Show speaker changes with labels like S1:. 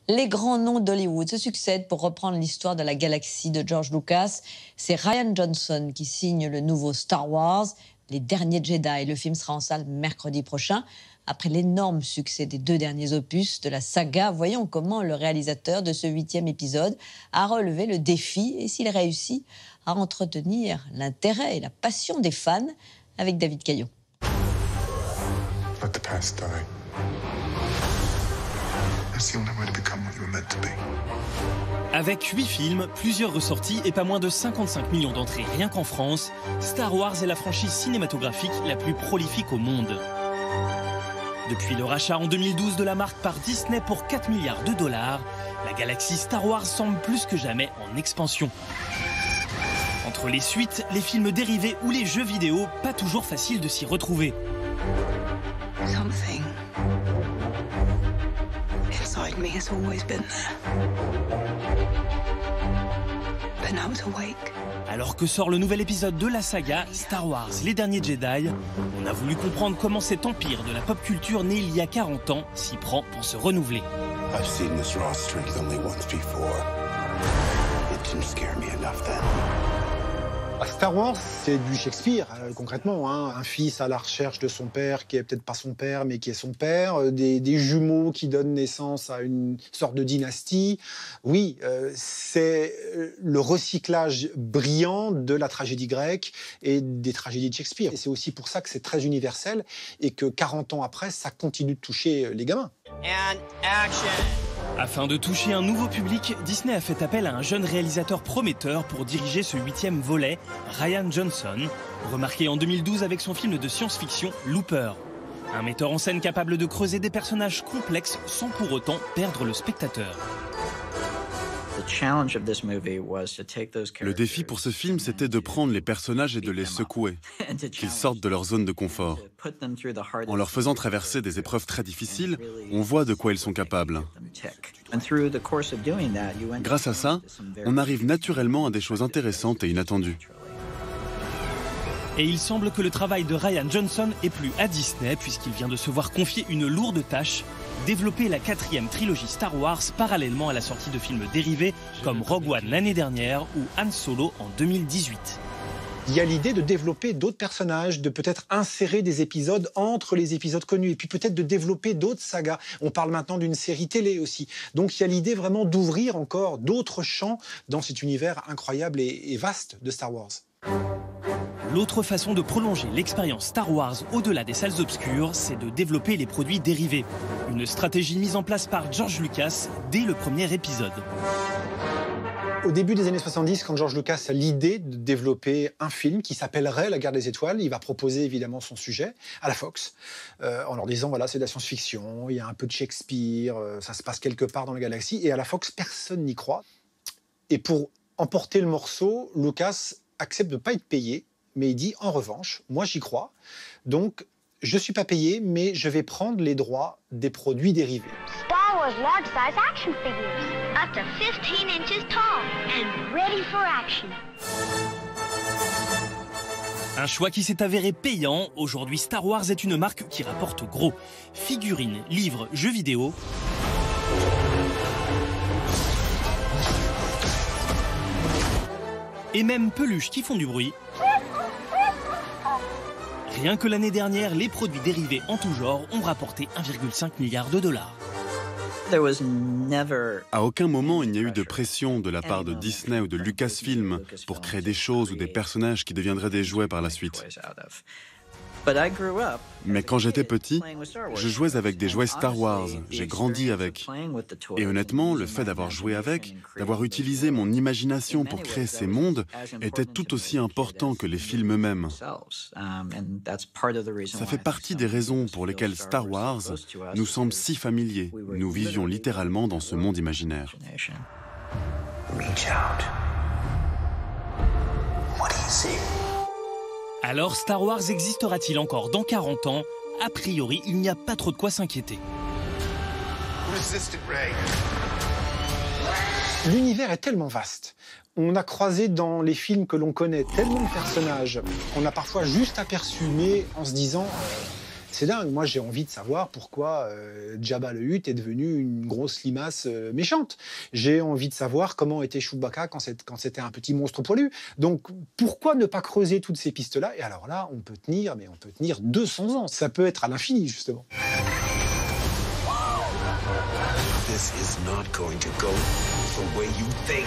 S1: Les grands noms d'Hollywood se succèdent pour reprendre l'histoire de la galaxie de George Lucas. C'est Rian Johnson qui signe le nouveau Star Wars, Les Derniers Jedi. Le film sera en salle mercredi prochain. Après l'énorme succès des 2 derniers opus de la saga, voyons comment le réalisateur de ce 8e épisode a relevé le défi et s'il réussit à entretenir l'intérêt et la passion des fans avec David Caillot.
S2: Let the past die. That's the only way to become what you were meant to be.
S3: Avec 8 films, plusieurs ressorties et pas moins de 55 millions d'entrées rien qu'en France, Star Wars est la franchise cinématographique la plus prolifique au monde. Depuis le rachat en 2012 de la marque par Disney pour 4 milliards de dollars, la galaxie Star Wars semble plus que jamais en expansion. Entre les suites, les films dérivés ou les jeux vidéo, pas toujours facile de s'y retrouver.
S4: Something inside me has always been there. But now it's awake.
S3: Alors que sort le nouvel épisode de la saga Star Wars, Les Derniers Jedi, on a voulu comprendre comment cet empire de la pop culture né il y a 40 ans s'y prend pour se renouveler.
S2: I've seen this raw strength only once before. It didn't scare me enough then.
S5: Star Wars, c'est du Shakespeare, concrètement. Un fils à la recherche de son père, qui est peut-être pas son père, mais qui est son père. Des jumeaux qui donnent naissance à une sorte de dynastie. Oui, c'est le recyclage brillant de la tragédie grecque et des tragédies de Shakespeare. Et c'est aussi pour ça que c'est très universel et que 40 ans après, ça continue de toucher les gamins.
S6: And action.
S3: Afin de toucher un nouveau public, Disney a fait appel à un jeune réalisateur prometteur pour diriger ce 8e volet, Rian Johnson, remarqué en 2012 avec son film de science-fiction Looper. Un metteur en scène capable de creuser des personnages complexes sans pour autant perdre le spectateur.
S7: Le défi pour ce film, c'était de prendre les personnages et de les secouer, qu'ils sortent de leur zone de confort. En leur faisant traverser des épreuves très difficiles, on voit de quoi ils sont capables. Grâce à ça, on arrive naturellement à des choses intéressantes et inattendues.
S3: Et il semble que le travail de Rian Johnson est plus à Disney puisqu'il vient de se voir confier une lourde tâche, développer la 4e trilogie Star Wars parallèlement à la sortie de films dérivés comme Rogue One l'année dernière ou Han Solo en 2018.
S5: Il y a l'idée de développer d'autres personnages, de peut-être insérer des épisodes entre les épisodes connus, et puis peut-être de développer d'autres sagas. On parle maintenant d'une série télé aussi. Donc il y a l'idée vraiment d'ouvrir encore d'autres champs dans cet univers incroyable et vaste de Star Wars.
S3: L'autre façon de prolonger l'expérience Star Wars au-delà des salles obscures, c'est de développer les produits dérivés. Une stratégie mise en place par George Lucas dès le premier épisode.
S5: Au début des années 70, quand George Lucas a l'idée de développer un film qui s'appellerait La Guerre des Étoiles, il va proposer évidemment son sujet à la Fox, en leur disant voilà, c'est de la science-fiction, il y a un peu de Shakespeare, ça se passe quelque part dans la galaxie, et à la Fox, personne n'y croit. Et pour emporter le morceau, Lucas accepte de ne pas être payé, mais il dit en revanche, moi j'y crois, donc je ne suis pas payé, mais je vais prendre les droits des produits dérivés.
S8: Star Wars large-size action figures, up to 15 inches tall and ready for action.
S3: Un choix qui s'est avéré payant. Aujourd'hui, Star Wars est une marque qui rapporte gros. Figurines, livres, jeux vidéo. Et même peluches qui font du bruit. Rien que l'année dernière, les produits dérivés en tout genre ont rapporté 1,5 milliard de dollars.
S7: À aucun moment, il n'y a eu de pression de la part de Disney ou de Lucasfilm pour créer des choses ou des personnages qui deviendraient des jouets par la suite. Mais quand j'étais petit, je jouais avec des jouets Star Wars, j'ai grandi avec. Et honnêtement, le fait d'avoir joué avec, d'avoir utilisé mon imagination pour créer ces mondes, était tout aussi important que les films eux-mêmes. Ça fait partie des raisons pour lesquelles Star Wars nous semble si familier. Nous vivions littéralement dans ce monde imaginaire.
S2: Reach out. What do you see?
S3: Alors Star Wars existera-t-il encore dans 40 ans? A priori, il n'y a pas trop de quoi s'inquiéter.
S5: L'univers est tellement vaste. On a croisé dans les films que l'on connaît tellement de personnages qu'on a parfois juste aperçu, mais en se disant C'est dingue. Moi, j'ai envie de savoir pourquoi Jabba le Hutt est devenu une grosse limace méchante. J'ai envie de savoir comment était Chewbacca quand c'était un petit monstre poilu. Donc, pourquoi ne pas creuser toutes ces pistes-là? Et alors là, on peut tenir 200 ans. Ça peut être à l'infini, justement.
S2: This is not going to go the way you think.